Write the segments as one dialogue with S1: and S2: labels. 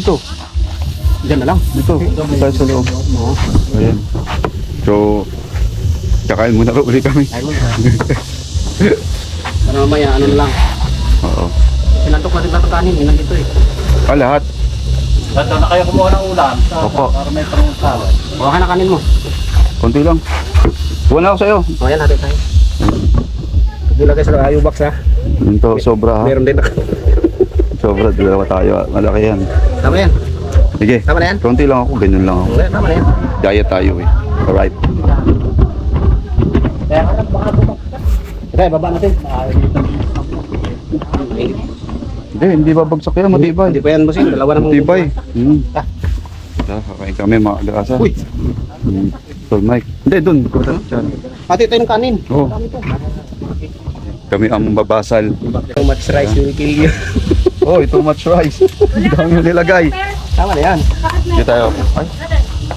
S1: Dito.
S2: Diyan na lang.
S1: Dito. Tayo sa loob. Ayan. So, kakain muna rin ulit kami.
S2: Ay mo. Para mamaya, ano na lang.
S1: Oo.
S2: Sinantok natin lahat ng kanin, yun nandito eh.
S1: Lahat.
S3: Ba't na kayo kumuha ng ulam?
S1: Opo.
S3: Para may pangutawad.
S2: Baka na kanin mo.
S1: Konti lang. Tuwan na ako sa'yo.
S2: O yan, natin tayo. Bulagay sa ayo box ha.
S1: Ito, sobra ha.
S2: Meron din ako.
S1: Sobra, dalawa tayo. Malaki yan.
S2: Tama yan.
S1: Sige.
S2: Tama na yan.
S1: Konti lang ako, ganyan lang ako.
S2: Tama na yan.
S1: Diet tayo eh. Alright.
S2: Kaya ka lang, baka bumak. Okay, baba natin.
S1: Hindi babagsak yan, matibay.
S2: Hindi pa yan bossing, dalawa na mong
S1: Matibay.
S2: Ah.
S1: Kakain kami mga gasa.
S2: Uy!
S1: Tol Mike. Hindi, dun.
S2: Pati tayo ng kanin.
S1: Oo. Kami ang babasal.
S2: Too much rice will kill you.
S1: Oh, too much rice. Dami yung nilagay.
S2: Tama na yan.
S1: Dito tayo. Ay,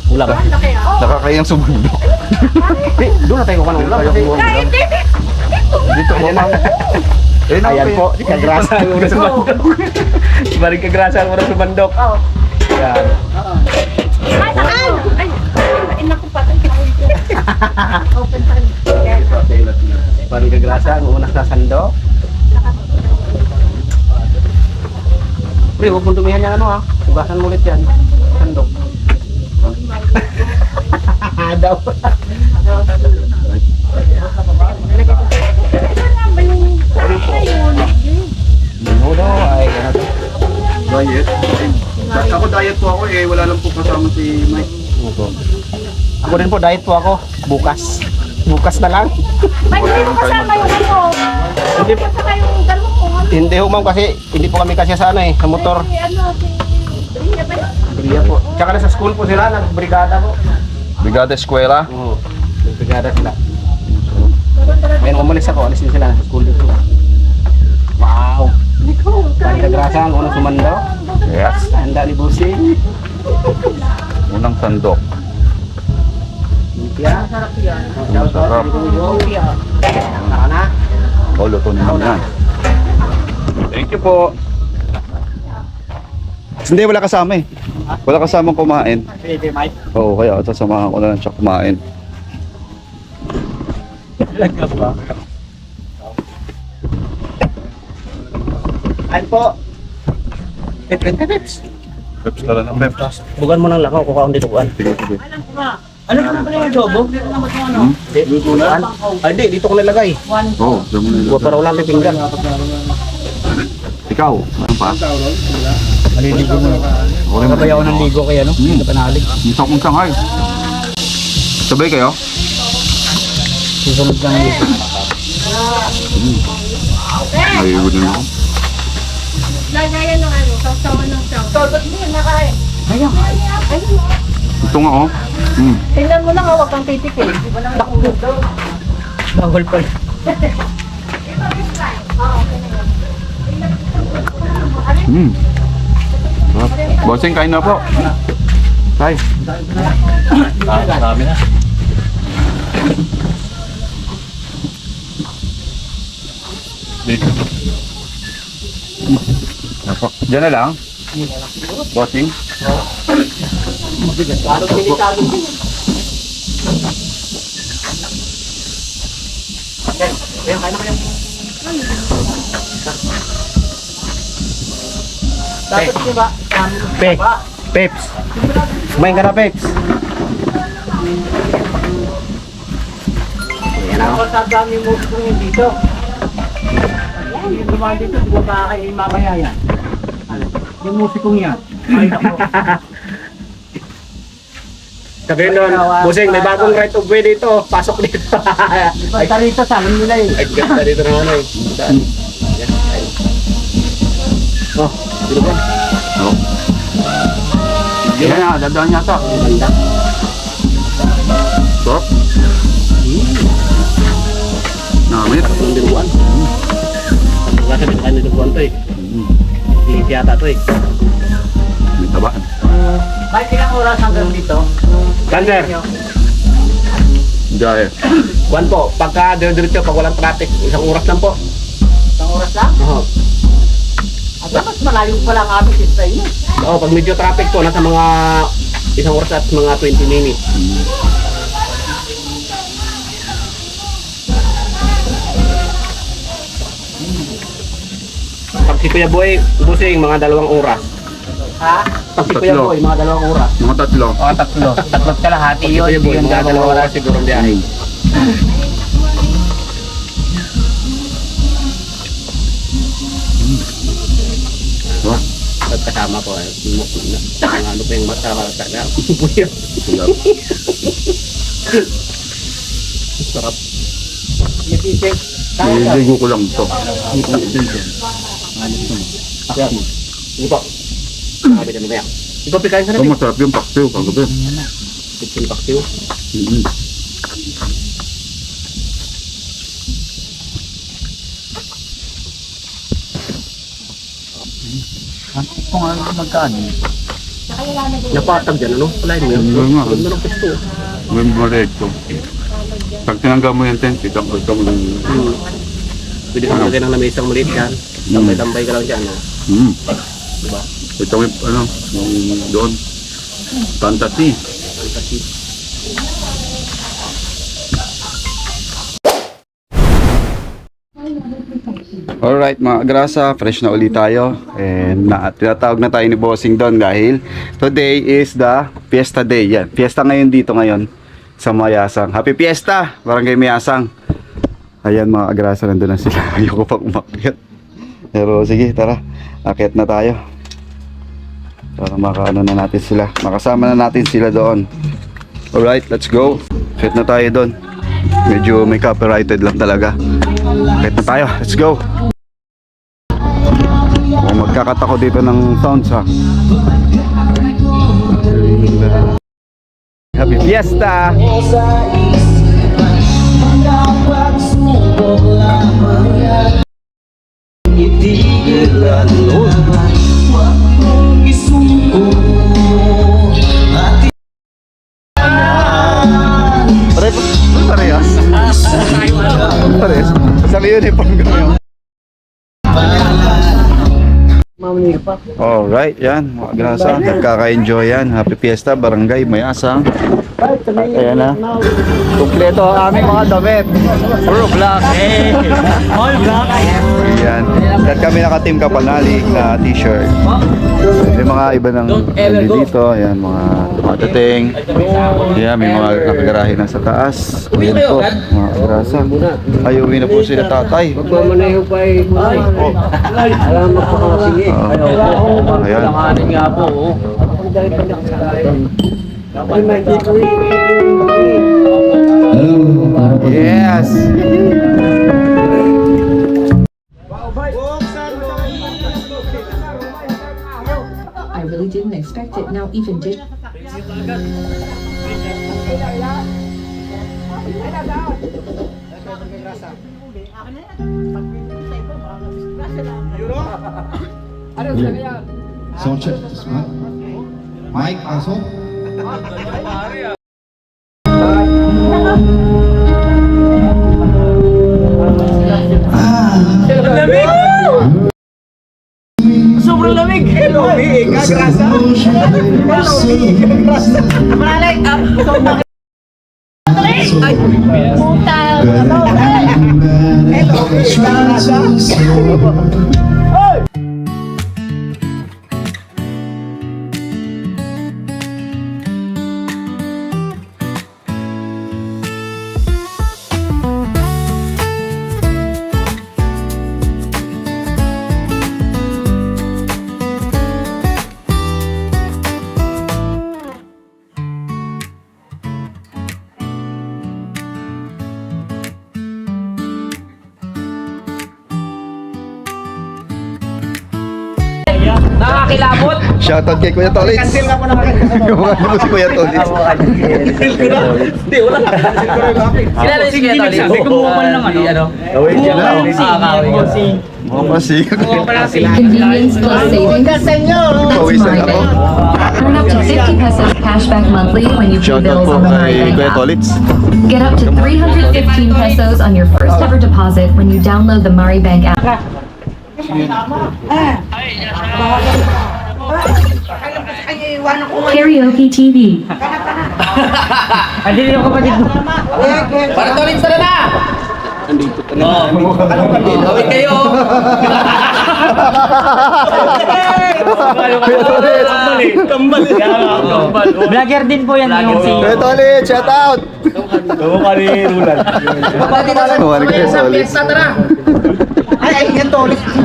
S2: Ulam.
S1: nakakayang sumundok.
S2: Doon na tayo kuha ng ulam.
S1: Dito mo ma'am.
S2: Ayan po, kagrasa ang una sa mandok. Balik kagrasa ang una sa mandok. Yan.
S4: Ay, naku patay. Open time.
S2: Balik kagrasa ang una sa sandok. Pre, huwag mong dumihan yan ano ha. Hugasan mo ulit yan. Sandok. Daw. Ano daw ay ano to?
S1: Diet? Ako diet po ako eh. Wala lang po kasama si Mike.
S2: Ako din po, diet po ako. Bukas. Bukas na lang.
S4: Ba't hindi mo kasama yung ano?
S2: Hindi,
S4: Saka yung dalawa ko.
S2: hindi ho ma'am kasi hindi po kami kasya sa ano eh, sa motor.
S4: Si ano, si Brina ba yun?
S2: Brigada po. Tsaka na sa school po sila, nag-brigada po.
S1: Brigada Eskwela.
S2: Oo, nag-brigada sila. Ngayon umalis ako, alis din sila, sa school din sila. Wow! Pagkagrasa ang unang sumando.
S1: Yes.
S2: Handa ni Busing.
S1: Unang sandok.
S2: Lumpia.
S1: Masarap.
S2: Lumpia. Saka na.
S1: Oh, luto naman yan. Thank you po. Hindi, wala kasama eh. Wala kasamang kumain.
S2: Pwede, Mike.
S1: Oo, kaya sasamahan ko na lang siya kumain.
S2: Talaga ba? Kain po. Peps.
S1: Peps tala ng peps.
S2: Bugan mo ng lakaw, kukaon dito kuan.
S1: Sige, sige.
S2: Ano pa pala yung adobo? Dito na? Ay, hindi, dito ko nilagay.
S1: Oo, damo na
S2: Huwag para wala pipinggan.
S1: Ikaw, ano pa?
S2: Maliligo mo.
S1: Okay,
S2: Nakabay ako ng ligo kaya no? Sa panalig.
S1: Isa kong sangay. Sabay kayo?
S2: Susunod lang dito.
S1: Ayun din ako.
S4: Lagayan ng ano, sausawan ng saw. Ba't hindi nakain?
S1: Ito nga oh.
S4: Tingnan mo lang, huwag kang titikil.
S2: Bawal pala.
S1: Bossing, kain na po. Tay.
S3: Marami na.
S1: Diyan na lang. Bossing.
S2: Parang delikado din. Okay, kain na kayo.
S4: Dapat di ba?
S2: Peps. Kumain ka na, Peps. Ayan ako.
S3: Ang dami mo kung dito. Yung dumaan dito, di ba ba kayo mamaya yan? Yung musikong yan. Ay, ako.
S2: Sabihin nun, Busing, may bagong right of way dito. Pasok dito.
S3: Basta rito sa amin nila eh.
S2: Ay, ganda dito naman eh. Saan? Yan. Ay. Oh, dito ba?
S1: Oh. Yan na, dadaan yata.
S2: Ganda.
S1: Sarap. Namit.
S2: Yung diluan. Kasi dito kayo diluan to eh. Liit yata to eh.
S1: May tabaan.
S3: Kahit ilang oras hanggang dito?
S2: Thunder.
S1: Dahil.
S2: Kuan po, pagka diretso pag walang traffic, 1 oras lang po.
S3: Isang oras lang?
S2: Oo.
S3: At dapat malayo pa lang kami sa inyo.
S2: Oo, pag medyo traffic to, nasa mga 1 oras at mga 20 minutes. Pag si Kuya Boy, busing mga 2 oras.
S3: Ha?
S2: Pag si Kuya
S1: Tatlo.
S2: Boy, mga 2 oras.
S1: Mga 3.
S3: O, tatlo. Tatlo't kalahati
S2: Pag si
S3: yun.
S2: Kuya Boy,
S3: Yun
S2: mga 2 oras siguro ang biyahe.
S1: Wah,
S2: At kasama ko, mga ano pa yung mata, talaga. Buya. Sarap.
S3: Ipisip. Kaya ka.
S1: niligo ko lang to.
S2: Yan. Sige po. Sabi na mamaya. Ito, pikain ka
S1: Ito
S2: na.
S1: masarap yung paksiw kagabi.
S2: Pichin paksiw.
S3: Kung ano magkano.
S2: Napatag dyan, ano? Palain mo yun.
S1: Ano nga.
S2: Ganda ng pesto.
S1: May marecho. Pag tinangga mo yung tent, ikaw mo
S2: Pwede kang lagay ng lamesang maliit yan. Tambay-tambay ka lang dyan, no? Diba?
S1: Ito yung ano, yung doon. Fantasy.
S2: Fantasy.
S1: Alright mga grasa, fresh na ulit tayo. And tinatawag na tayo ni Bossing doon dahil today is the Fiesta Day. Yan, fiesta ngayon dito ngayon sa Mayasang. Happy Fiesta! Barangay Mayasang. Ayan mga agrasa, nandun na sila. Ayoko pang umakyat. Pero sige, tara. Akyat na tayo. Para makaano na natin sila. Makasama na natin sila doon. Alright, let's go. Akyat na tayo doon. Medyo may copyrighted lang talaga. Akyat na tayo, let's go. Magkakat ako dito ng sounds ha. Happy Fiesta! Parehas? Parehas? Sabi uniform ko yun. Alright, yan mga grasa, nagkaka-enjoy yan. Happy Fiesta, Barangay Mayasang. At ayan na, kumpleto ang aming mga damit. Puro black.
S3: All black.
S1: Ayan, at kami naka-team Kapanalig na t-shirt. May mga iba ng dito, ayan, mga matating. Ayan, may mga nakagarahe na sa taas. Ayan po, mga grasa. Ay, uwi na po sila tatay.
S3: Magmamaneho pa eh. Alam mo pa kasi eh.
S1: Ayan.
S3: Langanin nga po.
S1: Yes!
S5: I really didn't expect it. Now even did.
S6: Sound check this mic. Mic pasok.
S3: Sobrang lamig! Lamig! Kagrasa! Malay! Ay!
S4: Puta!
S3: Nakakilabot!
S1: Shoutout kay Kuya Tolitz.
S3: Cancel ka po naman.
S1: Yung ano si Kuya Tolitz.
S3: Hindi, wala na. Kilala si Kuya Tolitz? May kumuha pa ng ano?
S1: Away ka na. Mga pasig.
S5: Convenience plus savings.
S1: Pawisan ako.
S5: Earn up to 50 pesos cashback monthly when you pay
S1: Shoutout
S5: bills
S1: po
S5: on the
S1: kay
S5: Mari
S1: Kuya
S5: Bank app.
S1: Tolitz.
S5: Get up to 315 pesos on your first ever deposit when you download the Mari Bank app. Karaoke TV.
S3: Andito yung kapatid mo.
S2: Para tuloy sa na! Andito ka na. Gawin kayo!
S3: Kambal. Vlogger din po yan yung si...
S1: Kuya Tolit, shout out!
S3: Oo ka ni Rulan.
S1: Kumarin kayo
S2: Sa
S1: Tolit.
S2: piyesta, tara!
S3: Ay, yan to ulit.
S2: Si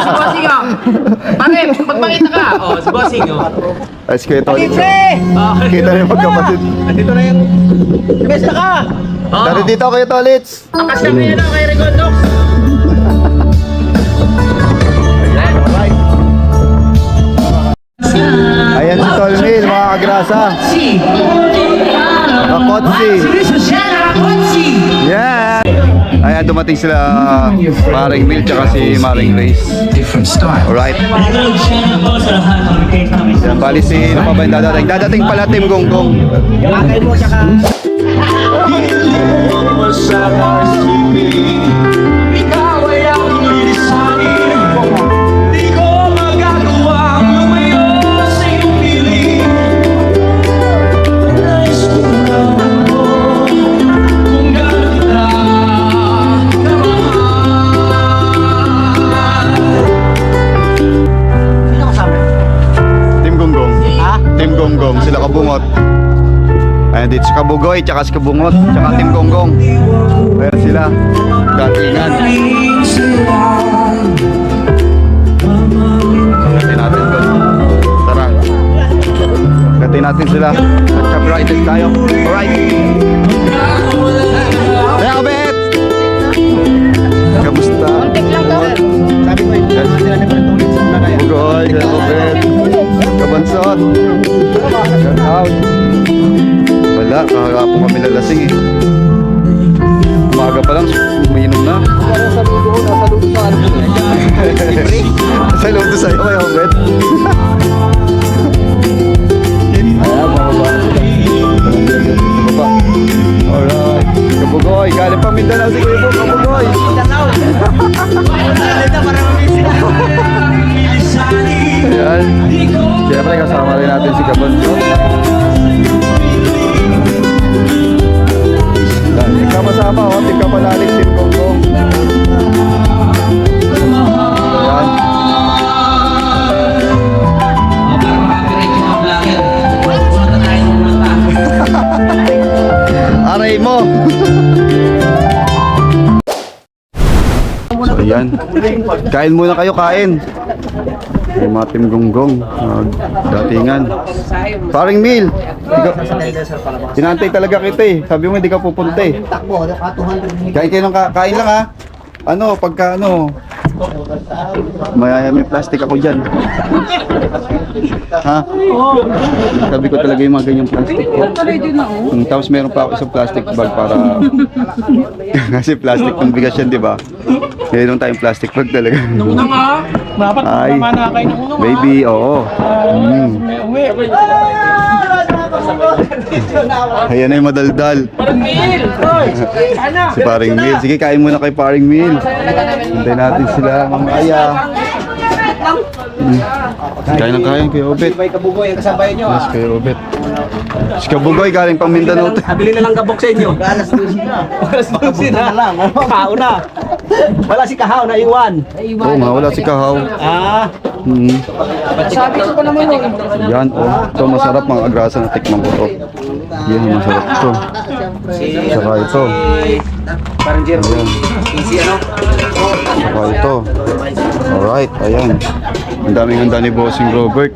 S2: Bossing oh! Pare, magpakita ka! Oh, si Bossing oh!
S1: Ay, si Kuya Tolit. Kita niyo magkapatid.
S3: Andito na yung... Besta ka!
S1: Dari dito Kuya Tolit.
S2: Ang kasama yan kay Regondox!
S1: Ayan si Tolmil, mga kagrasa. Rakotsi. Yeah! Ayan, dumating sila Maring Mil tsaka si Maring Grace. Alright. Yan, bali si ano pa ba yung dadating? Dadating pala Team Gonggong.
S3: Yakay mo, tsaka...
S1: Team Gonggong. Team Gonggong, sila kabungot. Ayan dito si Kabugoy, tsaka si Kabungot, tsaka Team Gonggong. Ayan sila. Datingan. Gatin natin doon. Tara. Gatin natin sila. At copyrighted tayo. Alright. Kaya kabit! Kamusta?
S3: Sabi ko,
S1: Yes.
S3: sila na parang tulit sa mga kaya.
S1: Kabugoy, kaya kabit. Kabansot. Shout out. Wala, kahapon kami lalasing eh. Umaga pa lang, umiinom na. Saludo sa'yo kayo, Bet. Ayan, bababa na sila. Bababa. Alright. Kabugoy, galing pa Mindanao si Kuya Bo, Kabugoy. Ayan. Siyempre, kasama rin natin si Kabansot. Sama-sama, oh, tingka palalim Team Gonggong. Ayan. Aray mo! So ayan. Kain muna kayo, kain. Yung mga Team Gonggong, datingan. Paring meal. Tinantay talaga kita eh. Sabi mo hindi ka pupunta eh.
S3: Takbo, 200.
S1: Kain kayo ng kain lang ha. Ano, pagka ano. May plastic ako dyan. Ha? Sabi ko talaga yung mga ganyang plastic ko. Tapos meron pa ako isang plastic bag para... Kasi plastic ng bigas yan, di ba? Meron tayong plastic bag talaga.
S3: Dapat
S1: Ay,
S3: naman na kayo nung unang.
S1: baby, oo.
S3: Uwi.
S1: Ayan na yung madaldal.
S3: Sana.
S1: Si Paring Mil. Sige, kain muna kay Paring Mil. Hintay natin sila mamaya. Kain ng kain, Kuya Obet.
S3: May Kabugoy ang kasabayan nyo.
S1: Yes, Kuya Obet. Si Kabugoy, galing pang Mindanao.
S3: Habili na lang gabok sa inyo. Alas 12 na. Alas 12 na lang. Kao na. Wala si Kahaw na iwan.
S1: Oo nga, wala si Kahaw.
S3: Ah.
S4: Sabi ko pa naman yun.
S1: Yan, oh. Ito masarap mga agrasa na tikman ko to. Yan, masarap to. Saka ito.
S3: Parang Jeremy. Easy ano?
S1: Saka ito. Alright, ayan. Ang daming handa ni Bossing Robert.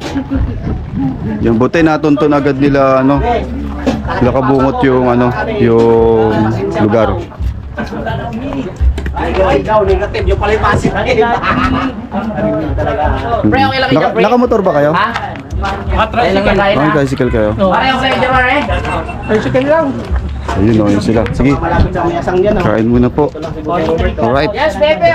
S1: Yung buti natuntun agad nila ano. Sila kabungot yung ano, yung lugar.
S3: Ikaw, negative. Yung pala yung positive.
S2: Pre, okay lang kayo, pre?
S1: Nakamotor ba kayo?
S2: Ha? Tricycle tayo
S1: Ay,
S2: na.
S1: tricycle kayo.
S2: Pare, okay lang dyan, pare.
S3: Tricycle lang.
S1: Ayun o, yun sila. Sige,
S3: May asang yan.
S1: kain muna po. Alright.
S2: Yes, Pepe.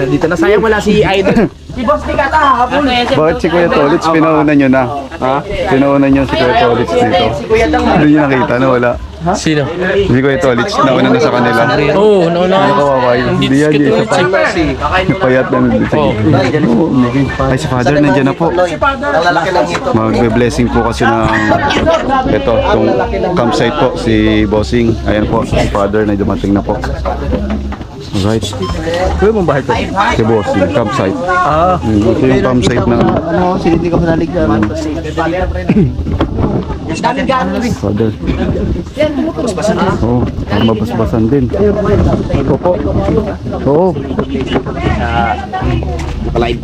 S3: Dito na sayang wala si Idol. Si Boss Tigata, hapon.
S1: Bakit si Kuya Tolits pinauna nyo na? Ha? Pinauna nyo si Kuya Tolits dito?
S3: Si Kuya Dang.
S1: Hindi nyo nakita na wala.
S2: Sino?
S1: Si Kuya Tolits nauna na sa kanila.
S2: Oo, nauna.
S1: Ano kawawa yun? Hindi yan yung isa pa. Napayat na nandito. Ay, si Father nandiyan na po.
S2: Ang lalaki lang ito.
S1: Magbe-blessing po kasi ng ito, itong campsite po, si Bossing. Ayan po, si Father na dumating na po. Alright.
S2: Kuya mong bahay to?
S1: Si Bossing, campsite. Ito yung campsite na
S2: Ano, siniti ka panalig ka.
S3: Daming gano'n rin.
S1: Father. Oo, mabasbasan din. Opo. Oo.
S2: Nakalive.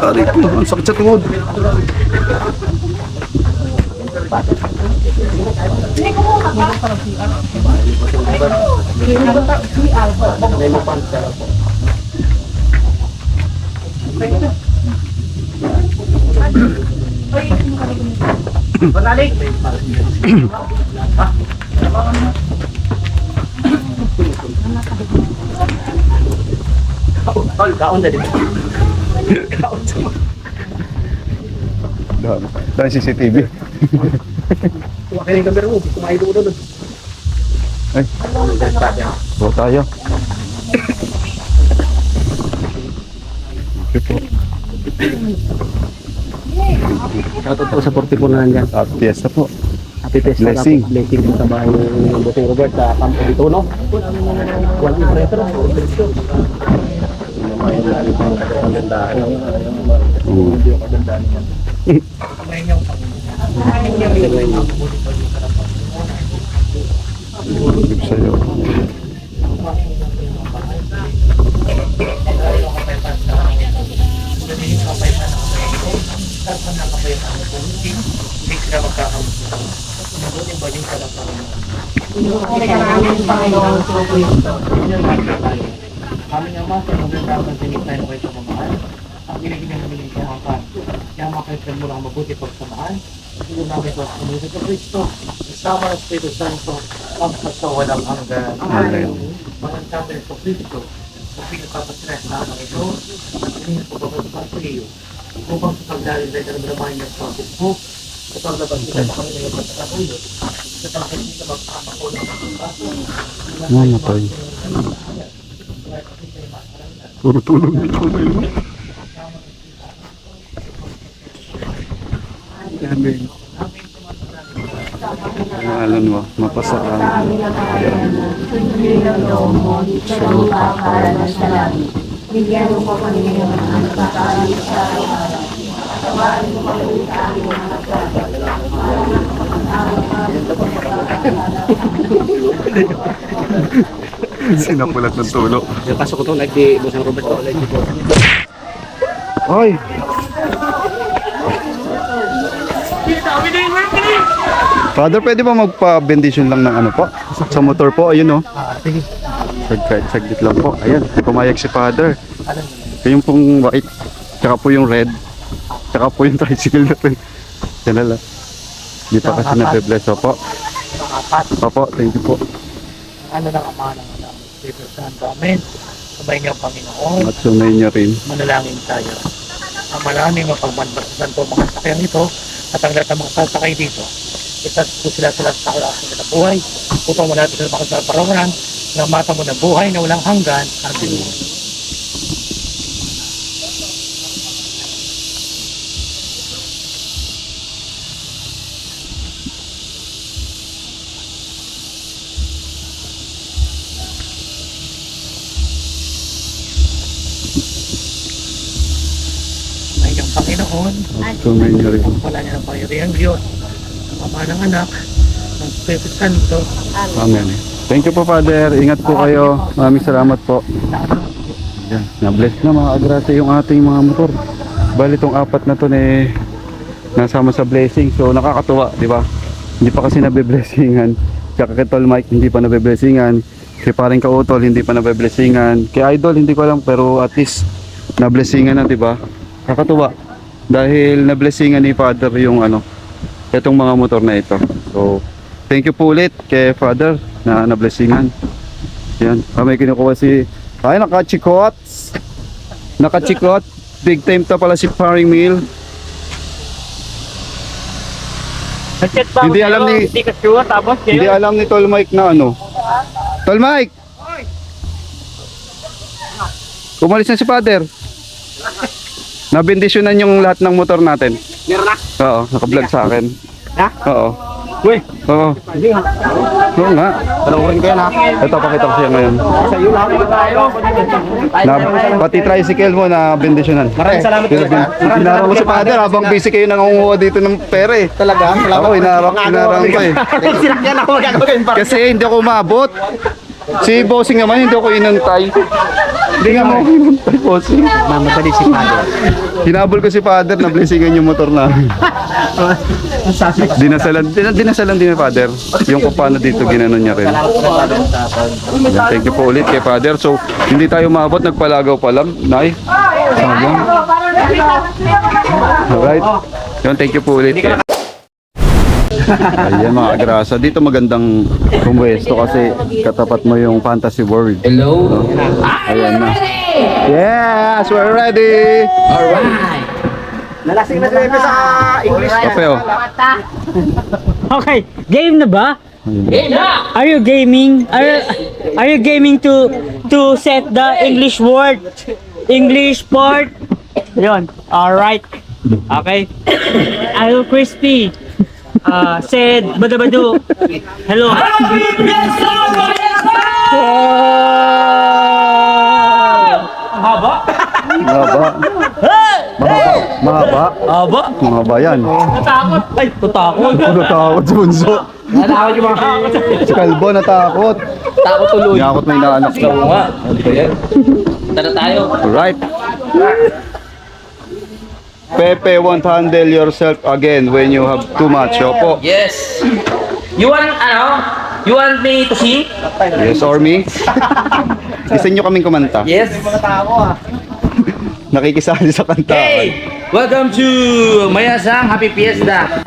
S1: Aray ko, ang sakit sa tungod.
S3: Balik. Tol, kaon na dito.
S1: Dahil CCTV.
S3: Kuha kayo ng camera mo. Kumain ko doon.
S1: Ay, po tayo. Okay po.
S2: Shoutout po sa 44 na nandyan.
S1: At fiesta po.
S2: Happy Fiesta.
S1: Blessing.
S2: Blessing din sa bahay ng Butong Robert sa Campo dito, no? Walang operator.
S1: Big sa'yo.
S3: Aming Ama, sa magandang tinitay mo ito mamahal. Ang giniging ng miling kahapan. Kaya makaitan mo lang mabuti pagsamaan. Ito namin sa Panginoon sa Kristo. Isama ng Espiritu Santo. Ang sa walang hanggan.
S1: Amen.
S3: Magandang namin sa Kristo. Ang pinagpapastress namin ito. At pinagpapastress sa iyo. Upang sa pagdalil sa daramahin ng pagkakit mo. Sa paglabas nila sa kami ng pagkakakulo. Sa pagkakit nila magpapako ng pagkakit.
S1: Mamatay. Puro tulog dito na yun. Pangalan mo, mapasakan.
S5: Bigyan mo po kami ng mga pagkain sa
S1: Sinapulat ng tulo.
S2: Yung pasok ko to, like di Butong Robert to. Like di
S1: Ay! Father, pwede ba magpa-bendition lang ng ano po? Sa motor po, ayun o.
S3: Sige.
S1: Saglit lang po. Ayan, pumayag si Father. Ito yung pong white, tsaka po yung red, tsaka po yung tricycle na po. Yan na lang. Hindi pa kasi na-bless. Opo. Opo, thank you po.
S3: Ano lang ang mahal ng alam. Espiritu Santo. Amen. Sabay niyo, Panginoon.
S1: At sunay niya rin.
S3: Manalangin tayo. Ang maraming mapagmanbasasan po mga sakyan ito at ang lahat ng mga sasakay dito. Itas po sila sa kaulasan ng buhay upang wala sila makasaparawanan ng mata mo na buhay na walang hanggan. Amen. Ay, ang Panginoon,
S1: At sunay niya rin.
S3: wala niya ng pangyarihan Diyos, ang Ama ng Anak, ng Espiritu Santo.
S1: Amen. Thank you po, Father. Ingat po kayo. Maraming salamat po. Yan. Na-bless na mga agrate yung ating mga motor. Bali itong apat na to eh, nasama sa blessing. So nakakatuwa, di ba? Hindi pa kasi nabe-blessingan. Tsaka kay Tol Mike, hindi pa nabe-blessingan. Kay paring Kautol, hindi pa nabe-blessingan. Kay Idol, hindi ko alam, pero at least na-blessingan na, di ba? Nakakatuwa. Dahil na-blessingan ni Father yung ano, itong mga motor na ito. So, thank you po ulit kay Father na na-blessingan. Yan. May kinukuha si Ay, nakachikot. Nakachikot. Big time to pala si Paring Mill. Hindi alam ni Hindi alam ni Tol Mike na ano. Tol Mike. Umalis na si Father. Nabendisyonan yung lahat ng motor natin.
S2: Meron na?
S1: Oo, naka-vlog sa akin.
S2: Ha?
S1: Oo.
S2: Uy!
S1: Oo.
S2: Hindi nga.
S1: Oo nga.
S2: Panoorin ko yan ha.
S1: Ito, pakita ko siya ngayon.
S2: Sa iyo lang tayo.
S1: Pati tricycle mo na bendisyonan.
S2: Maraming salamat po.
S1: Hinarang ko si Father habang busy kayo nangunguha dito ng pera eh.
S2: Talaga? Salamat.
S1: Ako, hinarang ko eh.
S2: Sinakyan ako magagawin para.
S1: Kasi hindi ako umabot. Si Bossing naman, hindi ako inantay. Hindi nga mo ako inantay, Bossing.
S2: Mamadali si Father.
S1: Hinabol ko si Father na blessingan yung motor namin. Dinasalan din ni Father. Yung kung paano dito ginanon niya rin. Yan, thank you po ulit kay Father. So, hindi tayo umabot, nagpalagaw pa lang. Nay, sayang. Alright. Yun, thank you po ulit. Ayan mga agrasa. Dito magandang pumwesto kasi katapat mo yung Fantasy World. Hello. Ayan na. Yes, we're ready.
S2: Nalasing na si Pepe sa English.
S1: Kape oh.
S7: Okay, game na ba? Are you gaming? Are you gaming to set the English word? English part? Yun. All right. Okay. Hello, Crispy. Said badabadu. Hello.
S1: Mahaba. Mahaba yan.
S7: Natakot. Ay, natakot.
S1: Natakot si Bunso.
S2: Natakot yung mga
S1: Si Kalbo natakot.
S2: takot tuloy.
S1: Nakakot may naanak sa bunga.
S2: Tara tayo.
S1: Alright. Pepe won't handle yourself again when you have too much. Opo.
S8: Yes. You want You want me to sing?
S1: Yes or me? Isa nyo kaming kumanta.
S8: Yes.
S1: Nakikisali sa kanta.
S8: Hey, welcome to Mayasang Happy Fiesta.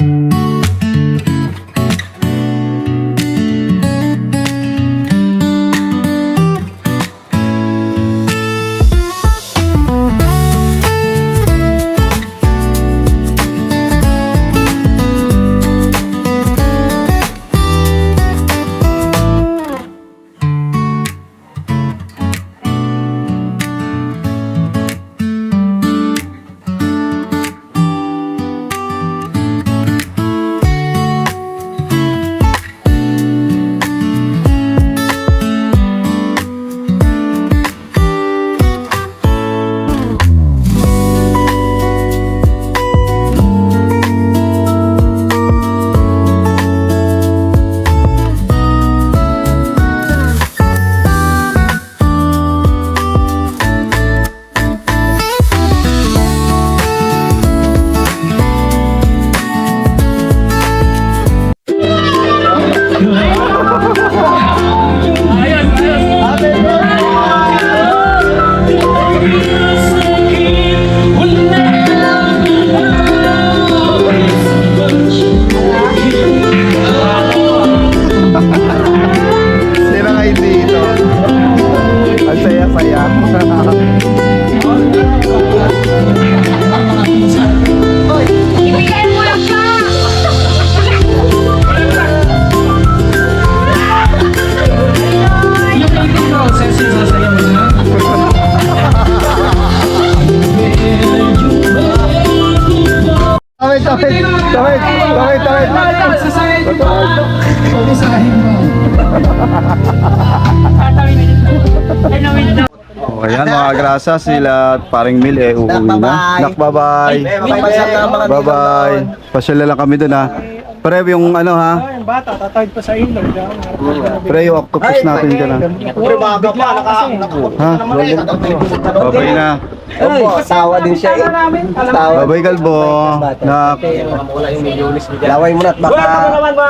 S1: Sila kayo dito. Ang saya-saya.
S4: Ibigay mo lang siya!
S1: Tawid, tawid, tawid, tawid, tawid. Oh, ayan mga grasa, sila at paring Mil uuwi na. Nak, bye-bye. Bye-bye. Pasyala lang kami dun ha. Pre, yung ano ha?
S7: Bata, tatawid pa sa ilog.
S1: Pre, yung octopus natin dyan ha.
S2: Umaga pa,
S1: Ha? Bye-bye na.
S2: Opo, tawa din siya eh. Tawa.
S1: Bye-bye Kalbo. Nak.
S2: Laway mo na at baka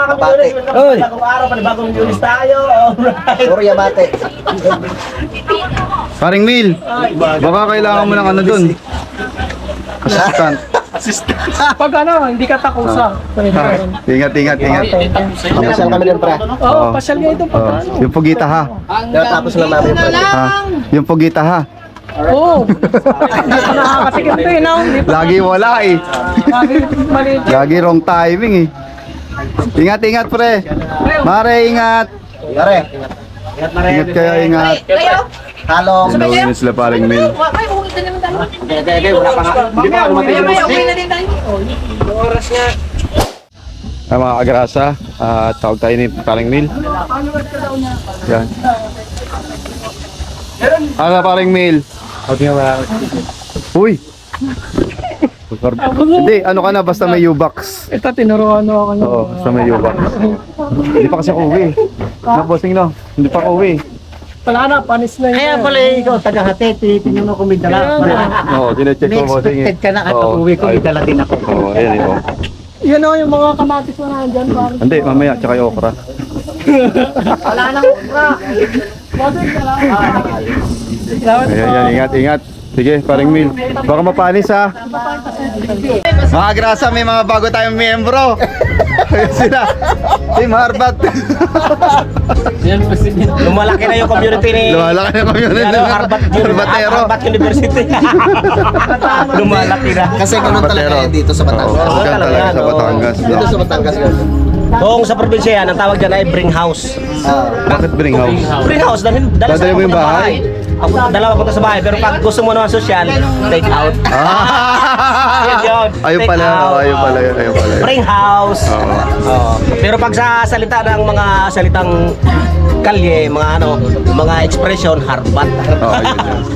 S2: mabate. Uy! Puro yabate.
S1: Paring Mil, baka kailangan mo ng ano dun. Assistant.
S7: Pag ano, hindi ka takusa.
S1: Ingat, ingat, ingat.
S2: Pasyal kami nun, pre.
S7: Oo, pasyal nga ito pag ano.
S1: Yung pugita ha.
S2: Tapos lang namin, pre.
S1: Ha? Yung pugita ha.
S7: Oo. Hindi pa nakakatikim to eh, no? Hindi pa
S1: Lagi wala eh.
S7: maliit.
S1: Lagi wrong timing eh. Ingat, ingat pre. Mare, ingat.
S2: Pare.
S1: Ingat kayo, ingat.
S2: Talong.
S1: Gawin sila paring meal.
S4: May uwi na naman tayo.
S2: Wala pa nga. Hindi pa dumating yung
S4: May
S2: boss.
S4: uwi na din tayo. Oras nga.
S1: Mga kagrasa, tawag tayo ni paring meal. Yan. Ano paring meal? Uy! Hindi, ano ka na, basta may U-box.
S7: Ito, tinuruan ako niya.
S1: Oo, basta may U-box. Hindi pa kasi ako uwi. Bossing no, hindi pa ako uwi.
S7: Wala na, panis na yun.
S3: Kaya pala ikaw, taga-hati, tinitingnan mo kung may dala.
S1: Oo, tinecheck ko bossing eh.
S3: Expected ka na at pag-uwi ko, may dala din ako.
S1: Oo, ayan ito.
S7: Yan o, yung mga kamatis na nandyan. Parang
S1: Hindi, mamaya, tsaka yung okra.
S7: wala nang ukra.
S1: Ayan, yan, ingat, ingat. Sige, paring meal. Baka mapanis ha. Mga grasa, may mga bago tayong miyembro. Ayan sila. Team Harbat.
S2: Lumalaki na yung community ni...
S1: Lumalaki na kami yun. Harbatero.
S2: Harbat University. Lumalaki na. Kasi ganun talaga yan dito sa Batangas.
S1: Oo, ganun talaga sa Batangas.
S2: Dito sa Batangas yun. Kung sa probinsya yan, ang tawag dyan ay bring house.
S1: Bakit bring house?
S2: Bring house,
S1: Dadali mo yung bahay?
S2: Ako, dalawa punta sa bahay, pero pag gusto mo naman social, take out. Yun yun.
S1: Ayun
S2: Take
S1: pala,
S2: out.
S1: ayun pala, ayun pala.
S2: Bring house. Oo. Pero pag sa salita ng mga salitang kalye, mga expression, harbat.
S1: Oo, yun yun.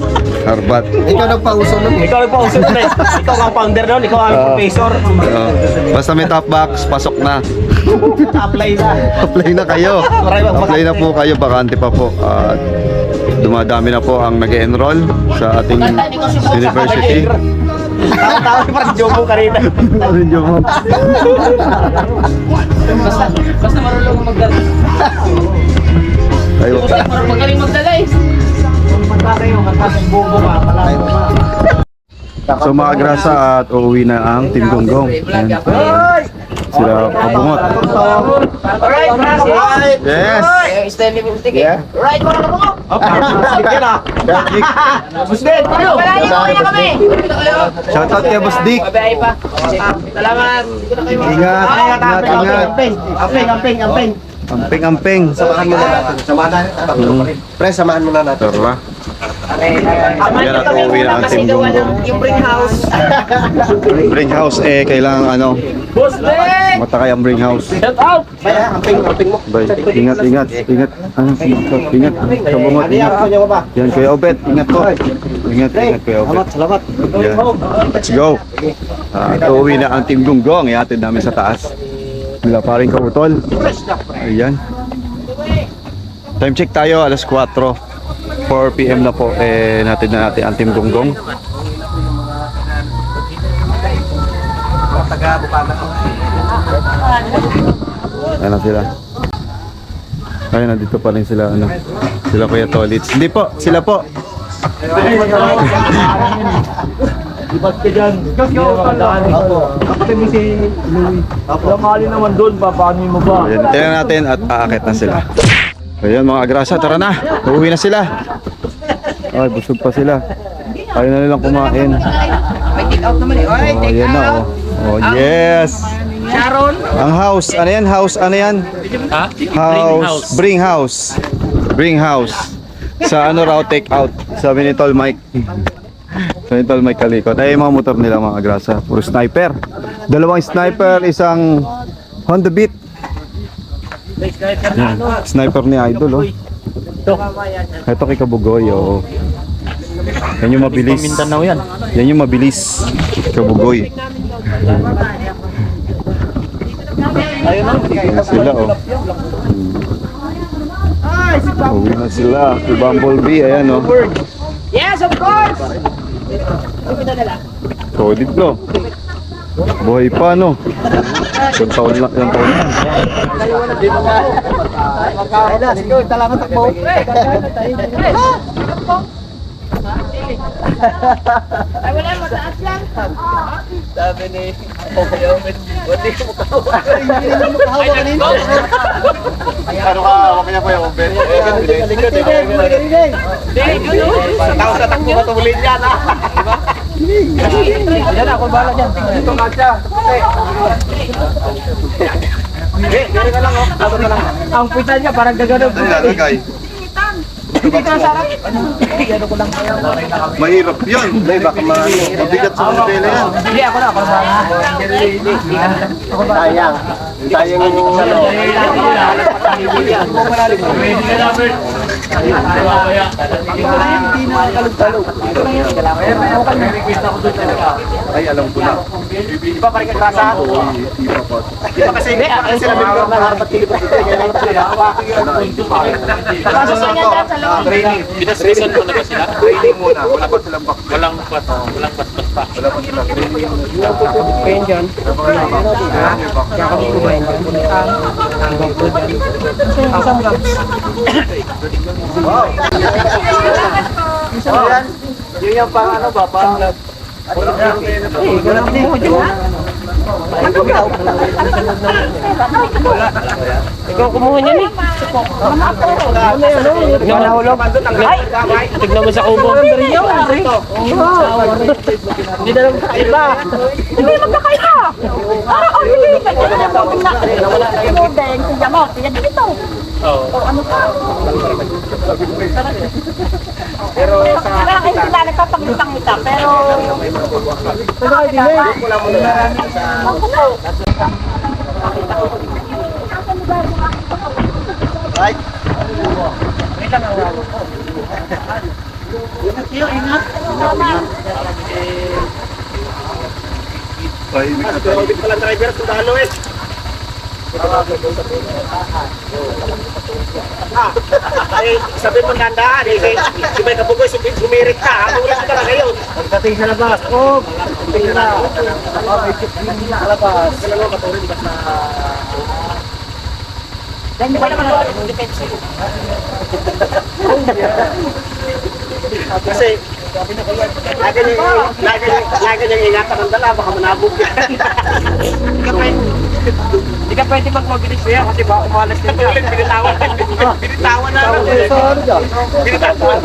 S1: Harbat.
S2: Ikaw nagpauso nun. Ikaw nagpauso nun eh. Ikaw ang founder nun, ikaw ang professor.
S1: Oo. Basta may top box, pasok na.
S2: Apply na.
S1: Apply na kayo. Apply na po kayo, bakante pa po. At dumadami na po ang nag-enroll sa ating university.
S2: Tawa-tawa para si Jomo kanina.
S1: Medyo mo.
S8: Basta marunong ka magdala.
S1: Tayo.
S8: Magaling magdala eh.
S1: So mga grasa at uuwi na ang Team Gonggong. Ayan. Sila pabungot. Yes!
S8: Stanley Music eh. Right, mga kabungo. Wala niyo na kami.
S1: Shoutout kay Boss Dick.
S8: Babae pa. Salamat.
S1: Ingat, ingat, ingat.
S3: Amping.
S1: Amping.
S2: Samahan mo na natin. Samahan natin. Pre, samahan mo na natin.
S1: Tara. Yan at uuwi na ang Team Gonggong.
S8: Yung bring house.
S1: Bring house kailangan matakay ang bring house.
S8: Shout out.
S2: Amping mo.
S1: Bye. Ingat, ingat, ingat. Ingat. Kabungot, ingat. Yan, Kuya Obet. Ingat po. Ingat, ingat, Kuya Obet.
S2: Salamat.
S1: Yan. Let's go. Uuwi na ang Team Gonggong. Ihatid namin sa taas. Nila paring kautol. Ayan. Time check tayo, alas 4. 4 PM na po. Natid na natin ang Team Gonggong. Ayan na sila. Ayun, nandito pa rin sila. Sila Kuya Tolits. Hindi po, sila po.
S7: Ibat ka dyan. Kapatid mo si Louie. Lamali naman doon, paano mo ba?
S1: Ayan, tingnan natin at aakit na sila. Ayan mga agrasa, tara na. Uuwi na sila. Ay, busog pa sila. Ayaw na nilang kumain.
S8: May take out naman eh. Alright,
S1: Oh,
S8: take
S1: yan na
S8: out.
S1: oh. Oh, yes.
S8: Sharon.
S1: Ang house, ano yan? House, ano yan? House. Bring house. Bring house. Sa ano raw, take out. Sabi ni Tol Mike. Sabi ni Tol Mike Kalikot. Ay, yung mga motor nila mga agrasa. Puro sniper. Dalawang sniper, isang Honda Beat. Yan. Sniper ni Idol, oh. Ito kay Kabugoy, oh. Yan yung mabilis.
S7: Mindanao yan.
S1: Yan yung mabilis. Kabugoy. Yan sila, oh. Uwi na sila. Si Bumblebee, ayan, oh.
S8: Yes, of course.
S1: Solid, bro. Buhay pa, no? Yung taon lang, yung taon lang.
S3: Sige, talaga takbo.
S4: Ay, wala, mataas yan.
S7: Sabi ni Kuya Omen, buti ko makahawa.
S8: Ay, nagko!
S1: Ano ka, wag kanya po yung open.
S2: Tao sa takbo ka tumulin yan, ha? Yan, ako bahala dyan. Ito ka siya. Gari ka lang, oh. Ako ka lang. Ang pita niya, parang gagano.
S1: Ano yan, guy? Mahirap yun. Ay, baka mabigat sa kapela yan.
S2: Hindi, ako na. Ako na. Sayang. Sayang yung ano.
S1: Ay, alam ko na.
S2: Di ba parang kagrasa? Di ba kasi sila bigyan ng harap at tilipot dito.
S4: Kaso sa niya dyan sa loob.
S1: Training.
S8: Pinasreason mo na ba sila?
S1: Training muna. Wala pa silang back.
S8: Walang pat pa.
S1: Wala pa silang training.
S2: Ngayon dyan. Yun yung pang ano ba? Pang ikaw kumuha niya ni. Ikaw nahulog. Ay! Tignan mo sa kubo. Hindi na lang kakaiba.
S4: Hindi magkakaiba. Hindi. Wala na yung beng. Siya mo. Siya dito. O ano ka?
S2: Pero sa
S4: Wala kayo sila nagpapangitang kita. Pero
S2: wala mo na
S4: ako po.
S1: Right? Ay,
S2: pero hindi pala driver sa dalo eh. Ay, sabi mo nandaan eh. Si may kabugoy, sumirik ka. Ang ulit ka na ngayon. Pagdating sa labas. Oh, pagdating na. Sa labas. Kailan mo maturin ba sa...
S4: Hindi ko naman ako defense.
S2: Kasi, lagi niyang ingatan ng dala, baka manabog yan. Hindi ka pwede mag-mobilis siya kasi baka umalas din ka. Binitawan na. Binitawan na. Binitawan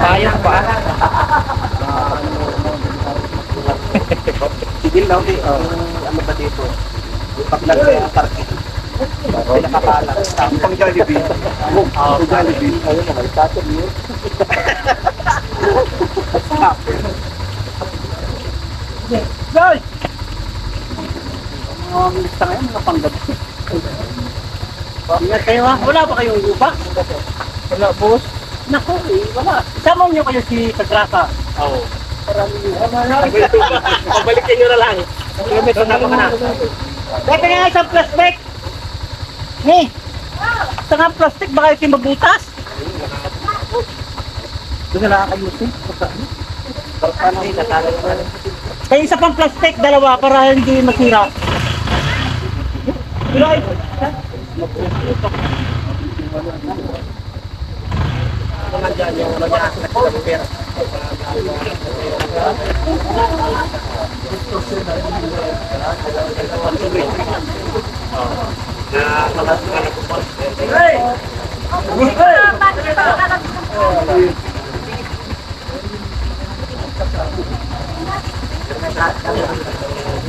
S8: Sayang pa.
S2: Sigil daw di, ano ba dito? Paglag sa parking. Pinakapalang.
S1: pang Jollibee. Pang Jollibee.
S2: Ayun na, may tatag yun. Guys! Mga minista ngayon, mga panggap. Ingat kayo ha. Wala ba kayong lupa? Wala, boss. Naku, wala. Sama niyo kayo si Sagrasa.
S8: Oo.
S2: Pabalikin nyo na lang. Kilometro na ka na. Teka nga isang plastic. Ni, isang nga plastic, baka yung mabutas. Doon na nakakayusin. Kaya isa pang plastic, dalawa, para hindi masira. Right.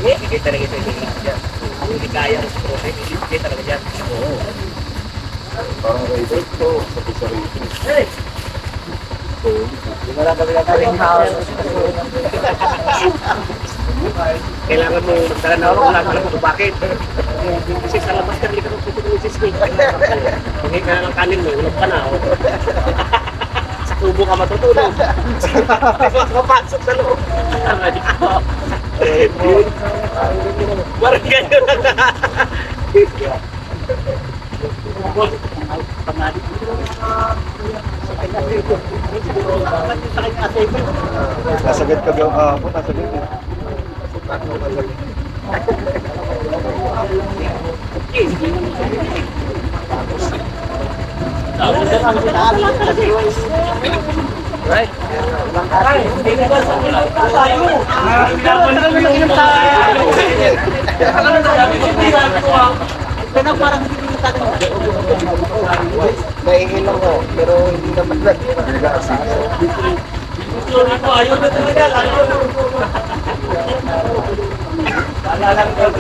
S8: Hindi talaga ito yung yan. Hindi kaya ng project, hindi talaga yan. Oo.
S1: Parang rider to. Sabi sa rider.
S2: Kailangan mo magdala na ako, alam mo kung bakit. Kasi sa labas ka, hindi ka magpupunin si Smith. Pagay ka na ng kanin mo, ulap ka na. tubo ka matutulog. Makapasok sa loob. Parang ganyan lang.
S1: Nasagad ka daw ako, nasagad eh.
S2: Right? Ay, hindi ba sa ulang tayo?
S7: Nahihil ako, pero hindi naman nag-aasaso.
S2: Ayaw na talaga. Alalang ko.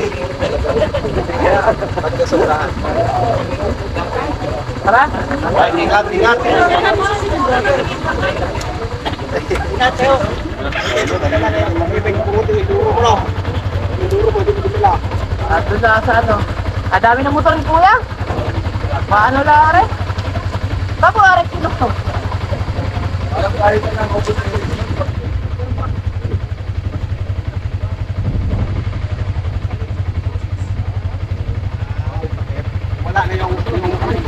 S7: Pagkasobrahan.
S2: Tara.
S7: Ay, ingat, ingat.
S2: Ingat kayo. Doon sa ano? Dami ng motor ni Kuya. Paano lang are? Bago are kilo to. Parang kahit na ng ubos.
S7: Wala na yung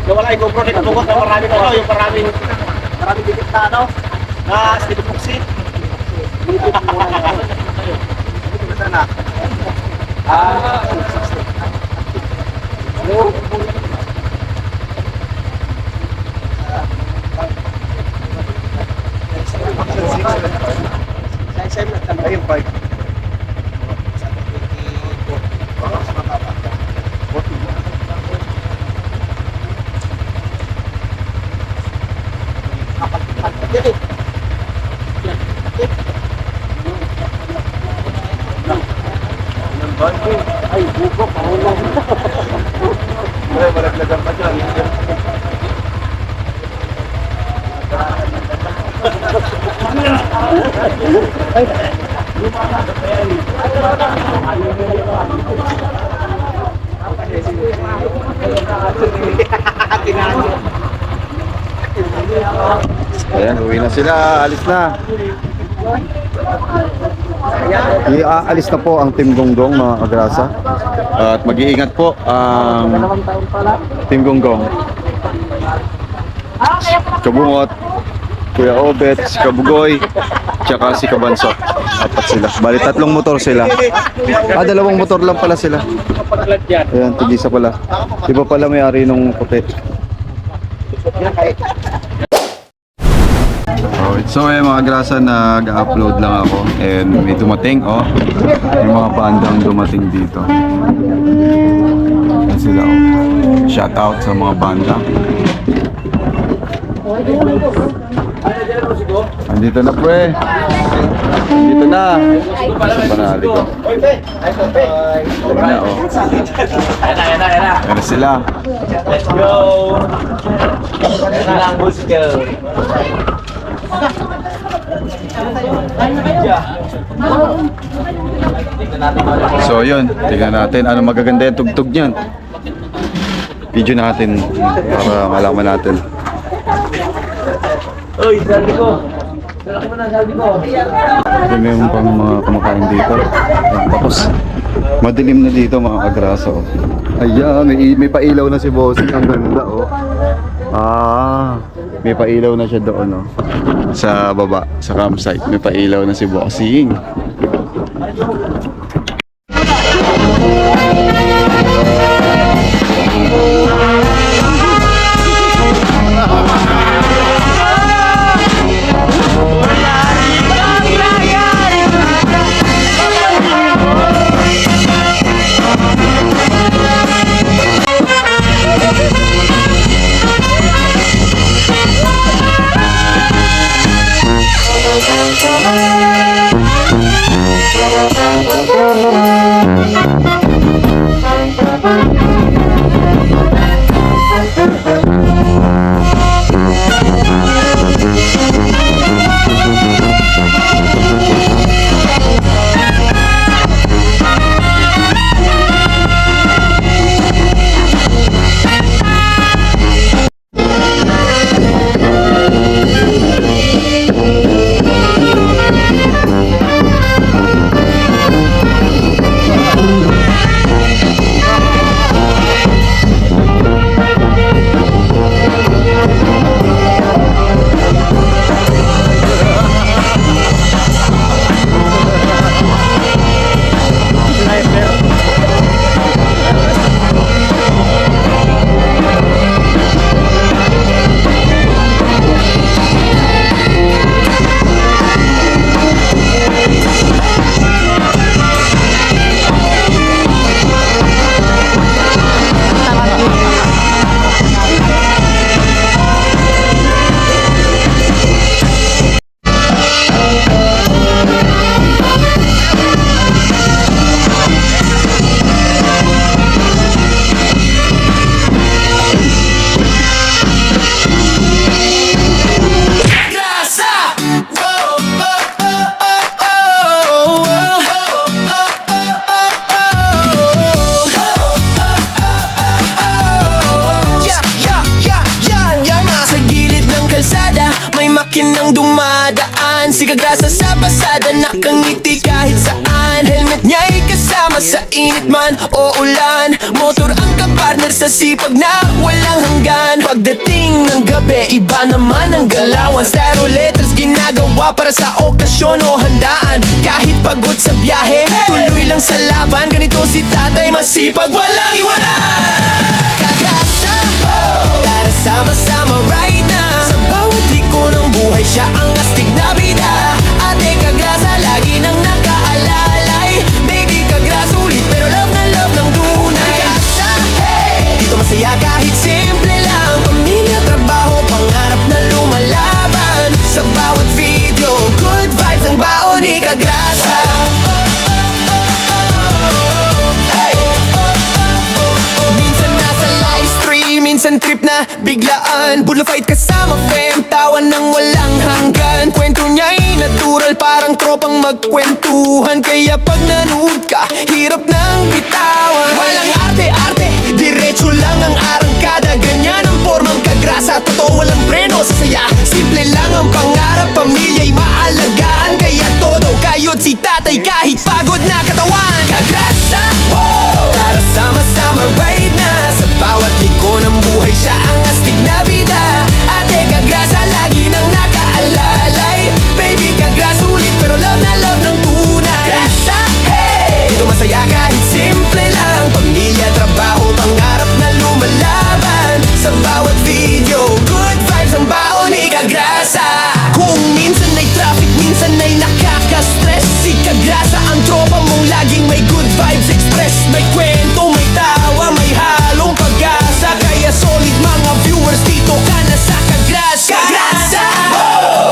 S2: Wala yung GoPro dito bukod na maraming ano, yung maraming dikit na ano, na stick boxy.
S7: sana. Ayun, bike.
S2: Ay, buko, kahulong.
S7: Wala, malaglagan pa dyan.
S1: Ayan, uwi na sila. Alis na. Iaalis na po ang Team Gonggong, mga kagrasa. At mag-iingat po ang Team Gonggong. Kabungot, Kuya Obet, si Kabugoy, tsaka si Kabanso. Apat sila. Bali, 3 motor sila. 2 motor lang pala sila. Ayan, tigisa pala. Iba pala may-ari nung puti. Alright, so mga grasa, nag-upload lang ako and may dumating, may mga bandang dumating dito. Yan sila, shout out sa mga banda. Andito na, pre. Andito na. Sa panali ko. Ayan na, Ayan na sila.
S2: Let's go! Yan na lang, Busker.
S1: So yun, tingnan natin ano magaganda yung tugtog niyan. Video natin para malaman natin.
S2: Uy, sabi ko. Sabi mo na, sabi ko.
S1: Meron pang mga kumakain dito. Ayan, tapos madilim na dito, mga kagraso. Ayan, may pailaw na si Bossing. Ang ganda, may pailaw na siya doon, sa baba, sa campsite. May pailaw na si Bossing.
S9: Kasama sa init man o ulan, motor ang kapartner sa sipag na walang hanggan. Pagdating ng gabi, iba naman ang galawan. Stereo letters ginagawa para sa okasyon o handaan. Kahit pagod sa biyahe, tuloy lang sa laban. Ganito si tatay, masipag, walang iwanan. Kagasa, tara sama-sama right now. Sa bawat liko ng buhay, siya ang astig na bida. Ate Kagrasa, lagi nang nakaalalay. Baby Kagrasa, ulit pero love na love ng tunay. Kagasa, hey! Dito masaya kahit simple lang. Pamilya, trabaho, pangarap na lumalaban. Sa bawat video, good vibes ang baon ni Kagrasa. Minsan nasa live stream, minsan trip na biglaan. Bulla fight kasama fam, tawa ng walang hanggan. Kwento niya'y natural, parang tropang magkwentuhan. Kaya pag nanood ka, hirap nang bitawan. Walang arte-arte, diretso lang ang arangkada. Ganyan ang formang Kagrasa, totoo walang preno sa saya. Simple lang ang pangarap, pamilya'y maalagaan. Kaya todo kayod si tatay kahit pagod na katawan. Kagrasa, tara sama-sama right na. Sa bawat liko ng buhay, siya ang astig na bida. Ate Kagrasa, lagi nang nakaalalay. Baby Kagrasa, ulit pero love na love ng tunay. Kagrasa, hey! Dito masaya kahit simple lang. Pamilya, trabaho, pangarap na lumalaban. Sa bawat video, good vibes ang baon ni Kagrasa. Kung minsan ay traffic, minsan ay nakaka-stress, si Kagrasa ang tropa mong laging may good vibes express. May kwento, may tawa, may halong pag-asa. Kaya solid mga viewers, dito ka na sa Kagrasa. Kagrasa!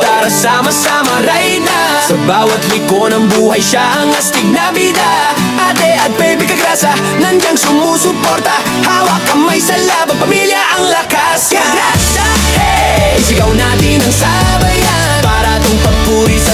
S9: Tara sama-sama right na. Sa bawat liko ng buhay, siya ang astig na bida. Ate at baby Kagrasa, nandiyan sumusuporta. Hawak kamay sa laban, pamilya ang lakas. Kagrasa, hey! Isigaw natin ang sabayan, para tong papuri sa